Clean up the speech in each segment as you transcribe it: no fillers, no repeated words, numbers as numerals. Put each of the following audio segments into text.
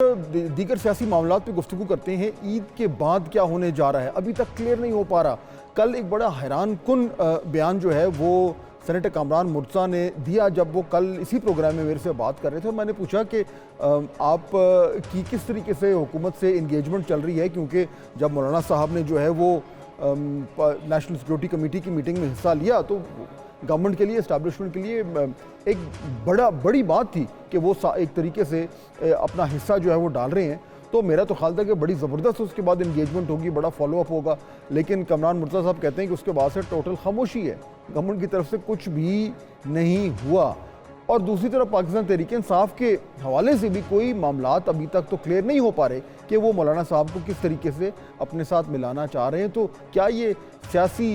दीगर सियासी मामलात पे गुफ्तगू करते हैं। ईद के बाद क्या होने जा रहा है अभी तक क्लियर नहीं हो पा रहा। कल एक बड़ा हैरान कुन बयान जो है वो सेनेटर कामरान मुर्तज़ा ने दिया जब वो कल इसी प्रोग्राम में मेरे से बात कर रहे थे और मैंने पूछा कि आप की किस तरीके से हुकूमत से इंगेजमेंट चल रही है, क्योंकि जब मौलाना साहब ने जो है वो नेशनल सिक्योरिटी कमेटी की मीटिंग में हिस्सा लिया तो गवर्नमेंट के लिए, इस्टेब्लिशमेंट के लिए एक बड़ी बात थी कि वो एक तरीके से अपना हिस्सा जो है वो डाल रहे हैं। तो मेरा तो ख्याल था कि बड़ी ज़बरदस्त उसके बाद इंगेजमेंट होगी, बड़ा फॉलोअप होगा, लेकिन कामरान मुर्तज़ा साहब कहते हैं कि उसके बाद से टोटल खामोशी है, गवर्नमेंट की तरफ से कुछ भी नहीं हुआ। और दूसरी तरफ पाकिस्तान तहरीक इंसाफ के हवाले से भी कोई मामलात अभी तक तो क्लियर नहीं हो पा रहे कि वो मौलाना साहब को किस तरीके से अपने साथ मिलाना चाह रहे हैं। तो क्या ये सियासी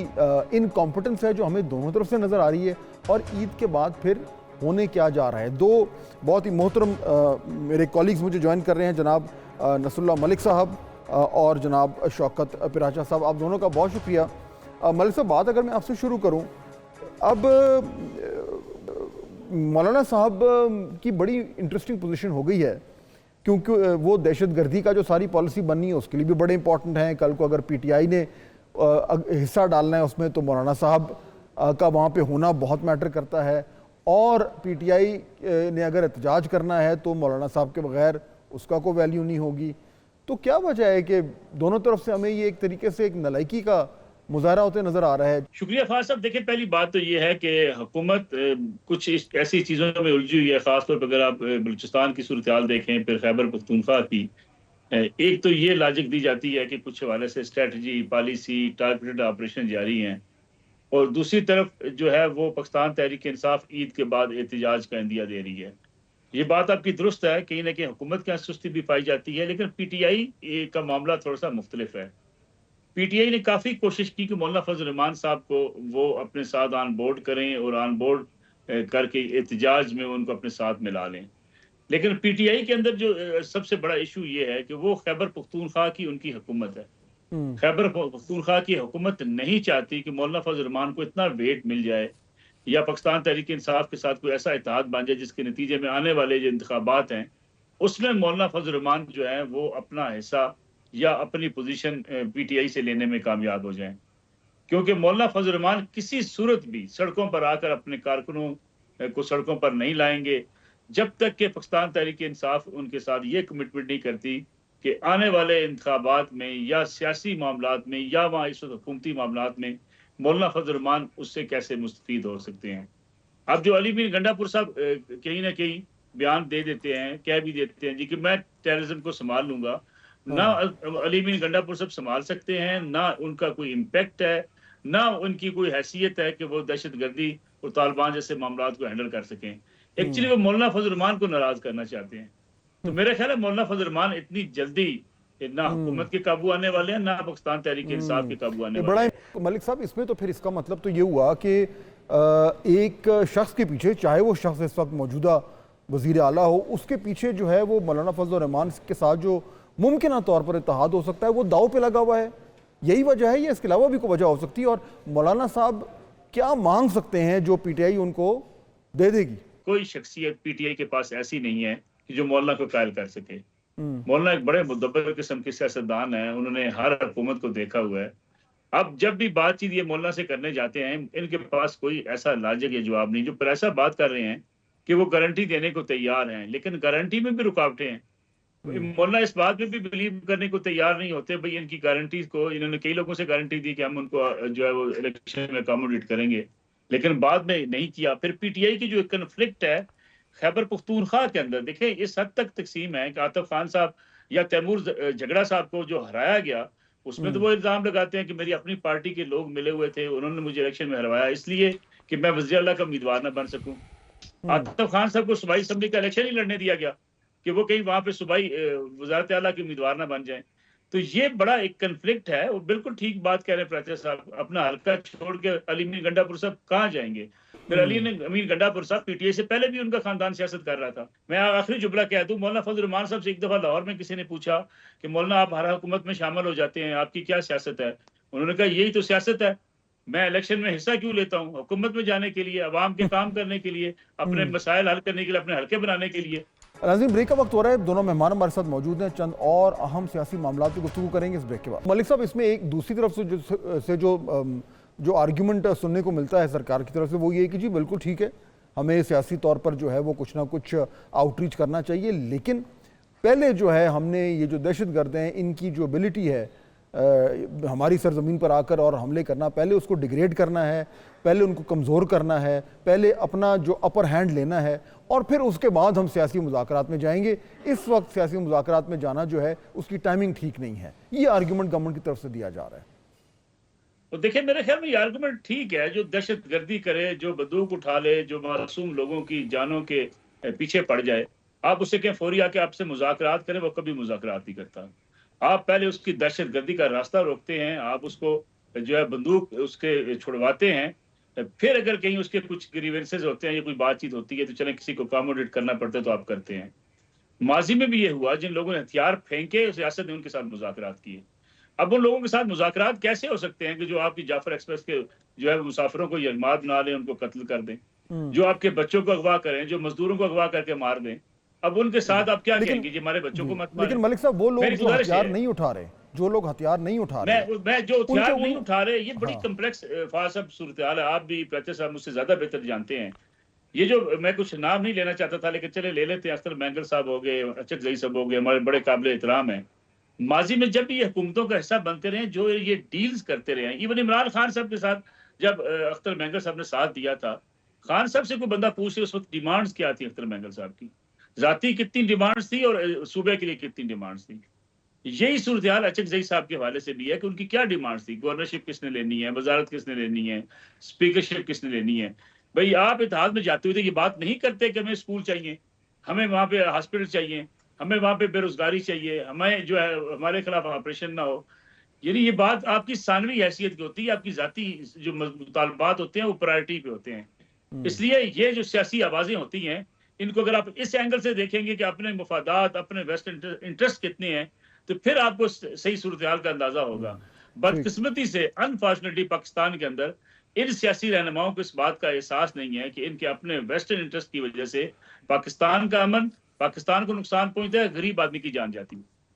इनकॉम्पिटेंस है जो हमें दोनों तरफ से नज़र आ रही है, और ईद के बाद फिर होने क्या जा रहा है। दो बहुत ही मोहतरम मेरे कॉलीग्स मुझे ज्वाइन कर रहे हैं, जनाब नसरुल्लाह मलिक साहब और जनाब शौकत पिराचा साहब, आप दोनों का बहुत शुक्रिया। मलिक साहब, बात अगर मैं आपसे शुरू करूँ, अब मौलाना साहब की बड़ी इंटरेस्टिंग पोजीशन हो गई है, क्योंकि वो दहशतगर्दी का जो सारी पॉलिसी बननी है उसके लिए भी बड़े इंपॉर्टेंट हैं। कल को अगर पीटीआई ने हिस्सा डालना है उसमें तो मौलाना साहब का वहाँ पे होना बहुत मैटर करता है, और पीटीआई ने अगर एहतजाज करना है तो मौलाना साहब के बगैर उसका कोई वैल्यू नहीं होगी। तो क्या वजह है कि दोनों तरफ से हमें ये एक तरीके से एक नलायकी का मुजाहरा होते नजर आ रहा है? शुक्रिया फाज साहब। देखिए, पहली बात तो ये है कि हुकूमत कुछ ऐसी चीज़ों में उलझी हुई है, खासतौर पर अगर आप बलूचिस्तान की सूरत हाल देखें, फिर खैबर पख्तूनख्वा की। एक तो ये लॉजिक दी जाती है कि कुछ हवाले से स्ट्रेटजी, पॉलिसी, टारगेटेड ऑपरेशन जारी हैं, और दूसरी तरफ जो है वो पाकिस्तान तहरीक इंसाफ ईद के बाद एहतजाज का इंदिया दे रही है। ये बात आपकी दुरुस्त है, कहीं ना कहीं हुकूमत के यहाँ सुस्ती भी पाई जाती है, लेकिन पीटीआई का मामला थोड़ा सा मुख्तलिफ है। पीटीआई ने काफी कोशिश की कि मौलाना फजल रहमान साहब को वो अपने साथ ऑन बोर्ड करें और ऑन बोर्ड करके एहतजाज में उनको अपने साथ मिला लें, लेकिन पीटीआई के अंदर जो सबसे बड़ा इशू ये है कि वो खैबर पख्तूनख्वा की उनकी हुकूमत है। खैबर पख्तूनख्वा की हुकूमत नहीं चाहती कि मौलाना फजल रहमान को इतना वेट मिल जाए या पाकिस्तान तहरीक इंसाफ के साथ कोई ऐसा इत्तेहाद बन जाए जिसके नतीजे में आने वाले जो इंतखाबात हैं उसमें मौलाना फजल रहमान जो है वो अपना हिस्सा या अपनी पोजीशन पीटीआई से लेने में कामयाब हो जाएं। क्योंकि मौलाना फजल रहमान किसी सूरत भी सड़कों पर आकर अपने कारकुनों को सड़कों पर नहीं लाएंगे जब तक कि पाकिस्तान तहरीक इंसाफ उनके साथ ये कमिटमेंट नहीं करती कि आने वाले इंतखाबात में या सियासी मामलात में या वहाँ इस वक्त हुकूमती मामलात में मौलाना फजल रहमान उससे कैसे मुस्तफीद हो सकते हैं। अब जो अली मीर गंडापुर साहब कहीं ना कहीं बयान दे देते हैं, कह भी देते हैं जी कि मैं टेररिज्म को संभाल लूंगा, ना अली मीर गंडापुर साहब संभाल सकते हैं, ना उनका कोई इम्पैक्ट है, ना उनकी कोई हैसियत है कि वो दहशतगर्दी और तालिबान जैसे मामला को हैंडल कर सकें। एक्चुअली वो मौलाना फजल रहमान को नाराज करना चाहते हैं। तो मेरा ख्याल है मौलाना फजल रहमान इतनी जल्दी ना हुकूमत के काबू आने वाले हैं, ना पाकिस्तान तहरीक इंसाफ के काबू आने वाले हैं। मलिक साहब, इसमें तो फिर इसका मतलब तो ये हुआ कि एक शख्स के पीछे, चाहे वो शख्स इस वक्त मौजूदा वजीर आला हो, उसके पीछे जो है वो मौलाना फजल रहमान के साथ जो मुमकिन तौर पर इत्तेहाद हो सकता है वो दाव पे लगा हुआ है। यही वजह है या इसके अलावा भी कोई वजह हो सकती है? और मौलाना साहब क्या मांग सकते हैं जो पीटीआई उनको दे देगी? कोई शख्सियत पीटीआई के पास ऐसी नहीं है कि जो मौलाना को कायल कर सके। मौलाना एक बड़े मुदब्बर किस्म के सियासतदान है, उन्होंने हर हुकूमत को देखा हुआ है। अब जब भी बातचीत ये मौलाना से करने जाते हैं, इनके पास कोई ऐसा लॉजिक या जवाब नहीं। जो प्रेशर बात कर रहे हैं कि वो गारंटी देने को तैयार हैं, लेकिन गारंटी में भी रुकावटें हैं। मौलाना इस बात में भी बिलीव करने को तैयार नहीं होते भाई इनकी गारंटीज को। इन्होंने कई लोगों से गारंटी दी कि हम उनको जो है वो इलेक्शन में अकोमोडेट करेंगे, लेकिन बाद में नहीं किया। फिर पीटीआई की जो कन्फ्लिक्ट है खैबर पख्तूनख्वा के अंदर, देखिए इस हद तक तकसीम है कि आतिफ खान साहब या तैमूर झगड़ा साहब को जो हराया गया, उसमें तो वो इल्जाम लगाते हैं कि मेरी अपनी पार्टी के लोग मिले हुए थे, उन्होंने मुझे इलेक्शन में हरवाया इसलिए कि मैं वज़ीर आला का उम्मीदवार न बन सकूं। आतिफ खान साहब को सूबाई असम्बली का इलेक्शन ही लड़ने दिया गया कि वो कहीं वहां पे सूबाई वजारत आला के उम्मीदवार ना बन जाए। तो ये बड़ा एक कन्फ्लिक्ट है, और बिल्कुल ठीक बात कह रहे हैं प्राचार्य साहब, अपना हल्का छोड़ के अली मीर गंडापुर साहब कहाँ जाएंगे। फिर अली मीर गंडापुर साहब पीटीआई से पहले भी उनका खानदान सियासत कर रहा था। मैं आखिरी जुमला कह दूं, मौलाना फजल रहमान साहब से एक दफा लाहौर में किसी ने पूछा कि मौलाना आप हर हुकूमत में शामिल हो जाते हैं, आपकी क्या सियासत है? उन्होंने कहा यही तो सियासत है, मैं इलेक्शन में हिस्सा क्यों लेता हूँ? हुकूमत में जाने के लिए, अवाम के काम करने के लिए, अपने मसाइल हल करने के लिए, अपने हल्के बनाने के लिए। नाज़रीन, ब्रेक का वक्त हो रहा है। दोनों मेहमान हमारे साथ मौजूद हैं, चंद और अहम सियासी मामलों पर गुफ्तगू करेंगे इस ब्रेक के बाद। मलिक साहब, इसमें एक दूसरी तरफ से जो आर्ग्यूमेंट सुनने को मिलता है सरकार की तरफ से, वो ये है कि जी बिल्कुल ठीक है, हमें सियासी तौर पर जो है वो कुछ ना कुछ आउटरीच करना चाहिए, लेकिन पहले जो है हमने ये जो दहशतगर्द हैं इनकी जो एबिलिटी है हमारी सरजमीन पर आकर और हमले करना, पहले उसको डिग्रेड करना है, पहले उनको कमज़ोर करना है, पहले अपना जो अपर हैंड लेना है और फिर उसके बाद हम सियासी मुज़ाकरात में जाएंगे। इस वक्त सियासी मुज़ाकरात में जाना जो है उसकी टाइमिंग ठीक नहीं है। ये आर्ग्यूमेंट गवर्नमेंट की तरफ से दिया जा रहा है। तो देखिए, मेरे ख्याल में ये आर्गुमेंट ठीक है। जो दहशत गर्दी करे, जो बंदूक उठा ले, जो मासूम लोगों की जानों के पीछे पड़ जाए, आप उससे क्या फौरी आके आपसे मुज़ाकरात करें, वो कभी मुज़ाकरात नहीं करता। आप पहले उसकी दहशत गर्दी का रास्ता रोकते हैं, आप उसको जो है बंदूक उसके छुड़वाते हैं, फिर अगर कहीं उसके कुछ ग्रीवेंसेस होते हैं या कोई बातचीत होती है तो चलें किसी को अकोमोडेट करना पड़ता है तो आप करते हैं। माजी में भी ये हुआ, जिन लोगों ने हथियार फेंके सियासत ने उनके साथ मुज़ाकरात किए। अब उन लोगों के साथ मुज़ाकरात कैसे हो सकते हैं कि जो आपकी जाफर एक्सप्रेस के जो है मुसाफिरों को यरमाद बना लें, उनको कत्ल कर दें, जो आपके बच्चों को अगवा करें, जो मजदूरों को अगवा करके मार दें। अब उनके साथ आप क्या कहेंगे जी हमारे बच्चों को मत मारें। लेकिन मलिक साहब, वो लोग मेरी जो गुजारिश हथियार है, नहीं उठा रहे, जो लोग हथियार नहीं उठा रहे, मैं जो हथियार नहीं उठा रहे, ये बड़ी हाँ। कम्प्लेक्स फासब सूरत हाल है। आप भी प्रत्यक्ष साहब मुझसे ज्यादा बेहतर जानते हैं। ये जो मैं कुछ नाम नहीं लेना चाहता था, लेकिन चले ले लेते हैं। अख्तर मैंगल साहब हो गए, अचक जई साहब हो गए, हमारे बड़े काबिल एहतराम हैं। माजी में जब भी ये हुकूमतों का हिस्सा बनते रहे, जो ये डील्स करते रहे, इवन इमरान खान साहब के साथ जब अख्तर मैंगल साहब ने साथ दिया था, खान साहब से कोई बंदा पूछे उस वक्त डिमांड्स क्या थी अख्तर मैंगल साहब की, जाती कितनी डिमांड्स थी और सूबे के लिए कितनी डिमांड्स थी। यही सूरत हाल अचक जई साहब के हवाले से भी है कि उनकी क्या डिमांड्स थी। गवर्नरशिप किसने लेनी है, वजारत किसने लेनी है, स्पीकरशिप किसने लेनी है। भाई आप इत्तेहाद में जाते हुए तो ये बात नहीं करते कि हमें स्कूल चाहिए, हमें वहां पे हॉस्पिटल चाहिए, हमें वहां पे बेरोजगारी चाहिए, हमें जो है हमारे खिलाफ ऑपरेशन ना हो। यानी ये बात आपकी सानवी हैसियत की होती है, आपकी जाती जो मुतालबात होते हैं वो प्रायोरिटी पे होते हैं। इसलिए ये जो सियासी आवाजें होती हैं, इनको अगर आप इस एंगल से देखेंगे कि अपने मुफादात, अपने वेस्ट इंटरेस्ट कितने हैं, तो फिर आपको सही सूरत हाल का अंदाजा होगा। बदकिस्मती से अनफॉर्चुनेटली पाकिस्तान के अंदर इन सियासी रहनुमाओं को इस बात का एहसास नहीं है कि इनके अपने वेस्टर्न इंटरेस्ट की वजह से पाकिस्तान का अमन, पाकिस्तान को नुकसान पहुंचता है, गरीब आदमी की जान जाती है।